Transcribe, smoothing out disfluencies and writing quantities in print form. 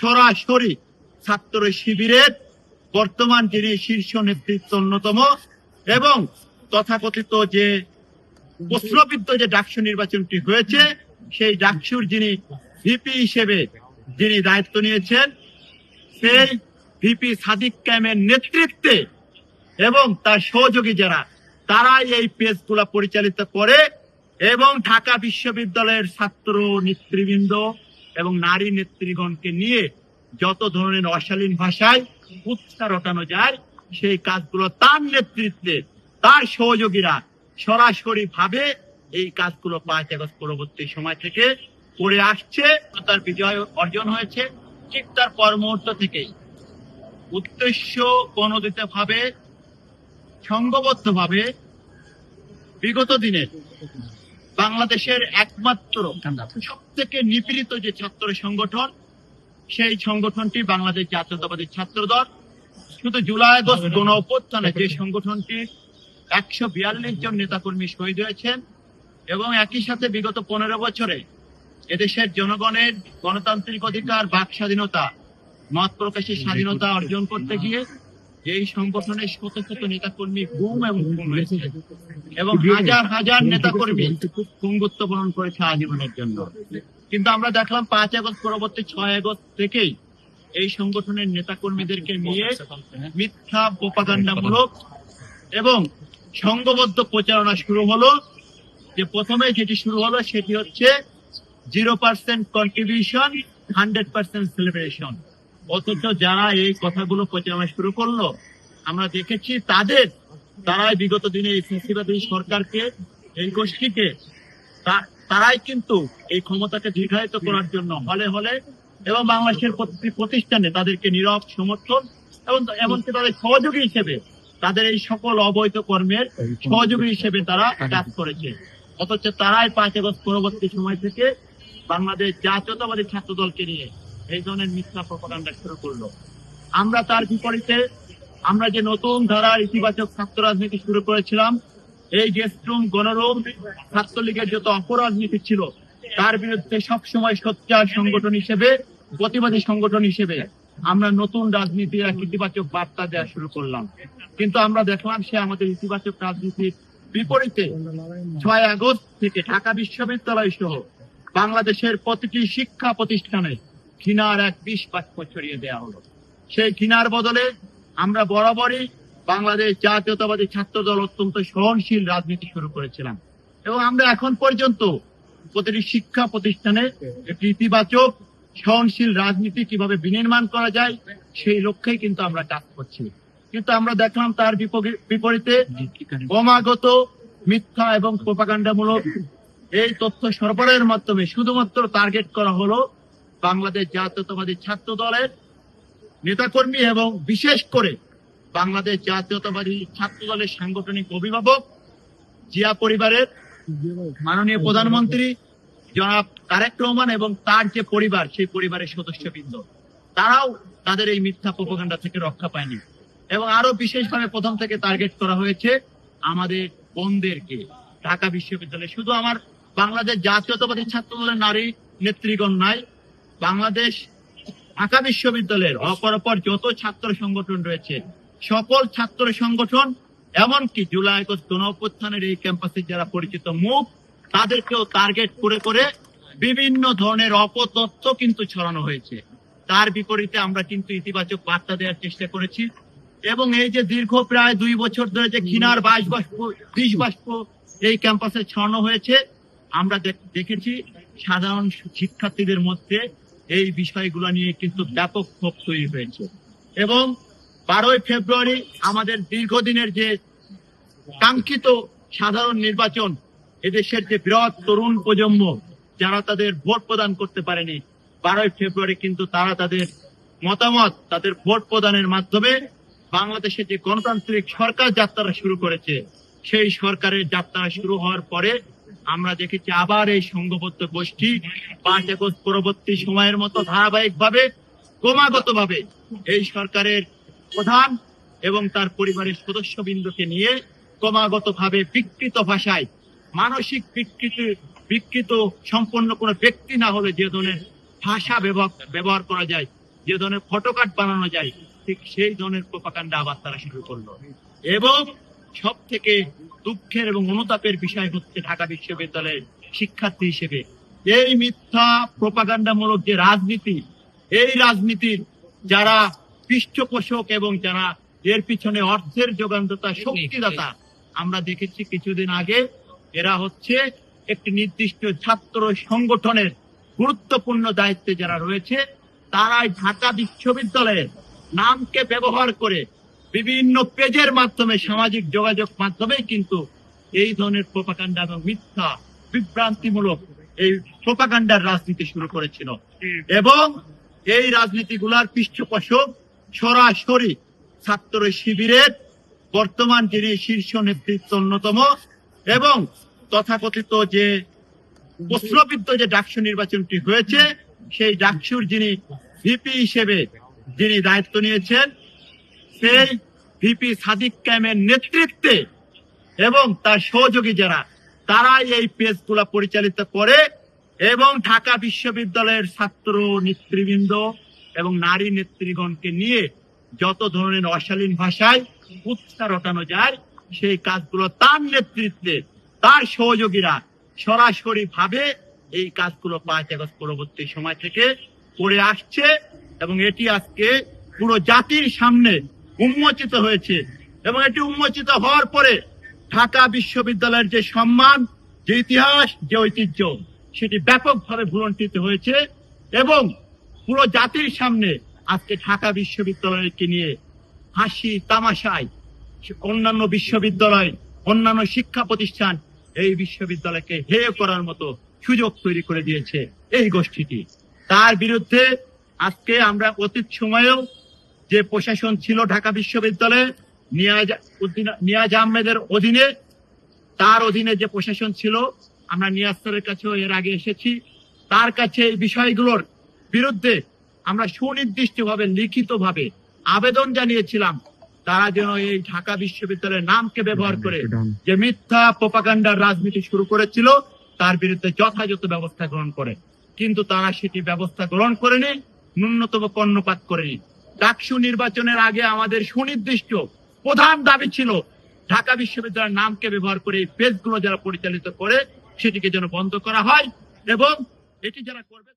সরাসরি ছাত্র শিবিরের বর্তমান যিনি শীর্ষ নেতৃত্ব অন্যতম এবং তথাকথিত যে প্রশ্নবিদ্ধ যে ডাকসু নির্বাচনটি হয়েছে সেই ডাকসুর যিনি ভিপি হিসেবে যিনি দায়িত্ব নিয়েছেন সেই ভিপি সাদিক কায়েমের নেতৃত্বে এবং তার সহযোগী যারা তারাই এই পেজগুলা পরিচালিত করে এবং ঢাকা বিশ্ববিদ্যালয়ের ছাত্র নেতৃবৃন্দ এবং নারী নেতৃগণকে নিয়ে যত ধরনের অশালীন ভাষায় উৎসাহ রটানো যায় সেই কাজগুলো তার নেতৃত্বে তার সহযোগীরা সরাসরি ভাবে এই কাজগুলো 5 আগস্ট পরবর্তী সময় থেকে করে আসছে। তার বিজয় অর্জন হয়েছে ঠিক তার পর মুহূর্ত থেকেই উদ্দেশ্য প্রণোদিত ভাবে সংঘবদ্ধ ভাবে বিগত দিনে বাংলাদেশের একমাত্র সব থেকে নিপীড়িত যে ছাত্র সংগঠন সেই সংগঠনটি বাংলাদেশ জাতীয়তাবাদী ছাত্র দল। শুধু জুলাই আগস্ট গণ অভ্যুত্থানে যে সংগঠনটি 142 জন নেতাকর্মী শহীদ হয়েছেন এবং একই সাথে বিগত 15 বছরে এদেশের জনগণের গণতান্ত্রিক অধিকার বাক স্বাধীনতা মত প্রকাশের স্বাধীনতা অর্জন করতে গিয়ে এই সংগঠনের শত শত নেতাকর্মী গুম এবং খুন হয়েছে এবং হাজার হাজার নেতাকর্মী পঙ্গুত্ব বরণ করেছে আজীবনের জন্য। কিন্তু আমরা দেখলাম 5 আগস্ট পরবর্তী 6 আগস্ট থেকেই এই সংগঠনের নেতাকর্মীদেরকে নিয়ে মিথ্যা প্রোপাগান্ডামূলক এবং সংঘবদ্ধ প্রচারণা শুরু হলো। যে প্রথমে যেটি শুরু হলো সেটি হচ্ছে 0% কন্ট্রিবিউশন 100% সেলিব্রেশন। অথচ যারা এই কথাগুলো প্রচারণা শুরু করলো আমরা দেখেছি তারাই বিগত দিনে এই ফ্যাসিবাদী সরকারকে এই গোষ্ঠীকে তারাই কিন্তু এই ক্ষমতাকে দীর্ঘায়িত করার জন্য হলে হলে এবং বাংলাদেশের প্রতিষ্ঠানে তাদেরকে নীরব সমর্থন এবং এমনকি তাদের সহযোগী হিসেবে তাদের এই সকল অবৈধ কর্মের সহযোগী হিসেবে তারা কাজ করেছে। অথচ তারাই 5 আগস্ট পরবর্তী সময় থেকে বাংলাদেশ জাতীয়তাবাদী ছাত্র দলকে নিয়ে এই ধরনের মিথ্যা প্রপাগান্ডা শুরু করলো। আমরা তার বিপরীতে আমরা যে নতুন ধারার ইতিবাচক ছাত্র রাজনীতি শুরু করেছিলাম, এই গেস্টরুম গণরুম ছাত্রলীগের যত অপরাজনীতি ছিল তার বিরুদ্ধে সবসময় সোচ্চার সংগঠন হিসেবে প্রতিবাদী সংগঠন হিসেবে আমরা নতুন রাজনীতির এক ইতিবাচক বার্তা দেওয়া শুরু করলাম। কিন্তু আমরা দেখলাম সে আমাদের ইতিবাচক রাজনীতির বিপরীতে 6 আগস্ট থেকে ঢাকা বিশ্ববিদ্যালয় সহ বাংলাদেশের প্রতিটি শিক্ষা প্রতিষ্ঠানে ঘৃণার এক বিষ বাষ্প ছড়িয়ে দেওয়া হলো। সেই ঘৃণার বদলে আমরা বরাবরই বাংলাদেশ জাতীয়তাবাদী ছাত্র দল অত্যন্ত সহনশীল রাজনীতি শুরু করেছিলাম এবং আমরা এখন পর্যন্ত প্রতিটি শিক্ষা প্রতিষ্ঠানে একটি ইতিবাচক সহনশীল রাজনীতি কিভাবে বিনির্মাণ করা যায় সেই লক্ষ্যেই কিন্তু আমরা কাজ করছি। কিন্তু আমরা দেখলাম তার বিপরীতে ক্রমাগত মিথ্যা এবং প্রোপাগান্ডামূলক এই তথ্য সরবরাহের মাধ্যমে শুধুমাত্র টার্গেট করা হলো বাংলাদেশ জাতীয়তাবাদী ছাত্র দলের নেতাকর্মী এবং বিশেষ করে বাংলাদেশ জাতীয়তাবাদী ছাত্র দলের সাংগঠনিক অভিভাবক জিয়া পরিবারের মাননীয় প্রধানমন্ত্রী জনাব তারেক রহমান এবং তার যে পরিবার সেই পরিবারের সদস্যবৃন্দ তারাও তাদের এই মিথ্যা প্রোপাগান্ডা থেকে রক্ষা পায়নি। এবং আরো বিশেষভাবে প্রথম থেকে টার্গেট করা হয়েছে আমাদের বোনদেরকে। ঢাকা বিশ্ববিদ্যালয়ে শুধু আমার বাংলাদেশ জাতীয়তাবাদী ছাত্র দলের নারী নেতৃগণ নাই, বাংলাদেশ ঢাকা বিশ্ববিদ্যালয়ের অপর যত ছাত্র সংগঠন রয়েছে সকল ছাত্র সংগঠন এমনকি জুলাই আগস্ট গণ অভ্যুত্থানের এই ক্যাম্পাসে যারা পরিচিত মুখ তাদেরকেও টার্গেট করে করে বিভিন্ন ধরনের অপতথ্য কিন্তু ছড়ানো হয়েছে। তার বিপরীতে আমরা কিন্তু ইতিবাচক বার্তা দেওয়ার চেষ্টা করেছি এবং এই যে দীর্ঘ প্রায় 2 বছর ধরে যে ঘৃণার বিষ বাষ্প এই ক্যাম্পাসে ছড়ানো হয়েছে আমরা দেখেছি সাধারণ শিক্ষার্থীদের মধ্যে এই বিষয়গুলো নিয়ে কিন্তু ব্যাপক ক্ষোভ তৈরি হয়েছে। এবং 12ই ফেব্রুয়ারি আমাদের দীর্ঘদিনের যে কাঙ্ক্ষিত সাধারণ নির্বাচন, এদেশের যে বৃহৎ তরুণ প্রজন্ম যারা তাদের ভোট প্রদান করতে পারেনি, 12ই ফেব্রুয়ারি কিন্তু তারা তাদের মতামত তাদের ভোট প্রদানের মাধ্যমে বাংলাদেশে যে গণতান্ত্রিক সরকার যাত্রা শুরু করেছে সেই সরকারের যাত্রা শুরু হওয়ার পরে আমরা দেখেছি আবার এই সংঘবদ্ধ গোষ্ঠী 5 আগস্ট পরবর্তী সময়ের মতো ধারাবাহিকভাবে ক্রমাগতভাবে এই সরকারের প্রধান এবং তার পরিবারের সদস্যবৃন্দকে নিয়ে ক্রমাগতভাবে বিকৃত ভাষায় মানসিক বিকৃত সম্পন্ন কোনো ব্যক্তি না হলে যে ধরনের ভাষা ব্যবহার করা যায় যে ধরনের ফটোকার্ড বানানো যায় ঠিক সেই ধরনের প্রোপাগান্ডা আবার তারা শুরু করলো। এবং সব থেকে দুঃখের এবং অনুতাপের বিষয় হচ্ছে ঢাকা বিশ্ববিদ্যালয়ের শিক্ষার্থী হিসেবে এই মিথ্যা প্রোপাগান্ডামূলক যে রাজনীতি, এই রাজনীতির যারা পৃষ্ঠপোষক এবং যারা এর পিছনে অর্থের যোগানদাতা, শক্তিদাতা, আমরা দেখেছি কিছুদিন আগে এরা হচ্ছে একটি নির্দিষ্ট ছাত্র সংগঠনের গুরুত্বপূর্ণ দায়িত্বে যারা রয়েছে, তারাই ঢাকা বিশ্ববিদ্যালয়ের নামকে ব্যবহার করে বিভিন্ন পেজের মাধ্যমে, সামাজিক যোগাযোগ মাধ্যমে কিন্তু এই ধরনের প্রোপাগান্ডা এবং মিথ্যা বিভ্রান্তিমূলক এই প্রোপাগান্ডার রাজনীতি শুরু করেছিল। এবং এই রাজনীতিগুলার পৃষ্ঠপোষক সরাসরি ছাত্র শিবিরের বর্তমান যিনি শীর্ষ নেতৃত্ব অন্যতম এবং তথাকথিত যে প্রশ্নবিদ্ধ যে ডাকসু নির্বাচনটি হয়েছে, সেই ডাকসুর যিনি ভিপি হিসেবে যিনি দায়িত্ব নিয়েছেন, সেই ভিপি সাদিক কায়েমের নেতৃত্বে এবং তার সহযোগী যারা, তারাই এই পেজগুলা পরিচালিত করে এবং ঢাকা বিশ্ববিদ্যালয়ের ছাত্র নেতৃবৃন্দ এবং নারী নেতৃগণকে নিয়ে যত ধরনের অশালীন ভাষায় উৎসাহ রটানো যায়, সেই কাজগুলো তার নেতৃত্বে তার সহযোগীরা সরাসরি ভাবে এই কাজগুলো 5 আগস্ট পরবর্তী সময় থেকে করে আসছে। এবং এটি আজকে পুরো জাতির সামনে উন্মোচিত হয়েছে। এবং এটি উন্মোচিত হওয়ার পরে ঢাকা বিশ্ববিদ্যালয়ের যে সম্মান, যে ইতিহাস, যে ঐতিহ্য, সেটি ব্যাপকভাবে ভুলণ্ঠিত হয়েছে। এবং পুরো জাতির সামনে আজকে ঢাকা বিশ্ববিদ্যালয়কে নিয়ে হাসি তামাশায় অন্যান্য বিশ্ববিদ্যালয়, অন্যান্য শিক্ষা প্রতিষ্ঠান এই বিশ্ববিদ্যালয়কে হেয় করার মতো সুযোগ তৈরি করে দিয়েছে এই গোষ্ঠীটি। তার বিরুদ্ধে আজকে আমরা অতীত সময়েও যে প্রশাসন ছিল ঢাকা বিশ্ববিদ্যালয়ে নিয়াজ আহমেদের অধীনে, তার অধীনে যে প্রশাসন ছিল, আমরা নিয়াজ স্যারের কাছেও এর আগে এসেছি, তার কাছে এই বিষয়গুলোর বিরুদ্ধে আমরা সুনির্দিষ্টভাবে লিখিতভাবে আবেদন জানিয়েছিলাম তারা যেন এই ঢাকা বিশ্ববিদ্যালয়ের নামকে ব্যবহার করে যে মিথ্যা প্রোপাগান্ডার রাজনীতি শুরু করেছিল তার বিরুদ্ধে যথাযথ ব্যবস্থা গ্রহণ করে। কিন্তু তারা সেটি ব্যবস্থা গ্রহণ করেনি, ন্যূনতম কর্ণপাত করেনি। ডাকসু নির্বাচনের আগে আমাদের সুনির্দিষ্ট প্রধান দাবি ছিল ঢাকা বিশ্ববিদ্যালয়ের নামকে ব্যবহার করে এই পেজগুলো যারা পরিচালিত করে সেটিকে যেন বন্ধ করা হয় এবং এটি যারা করবে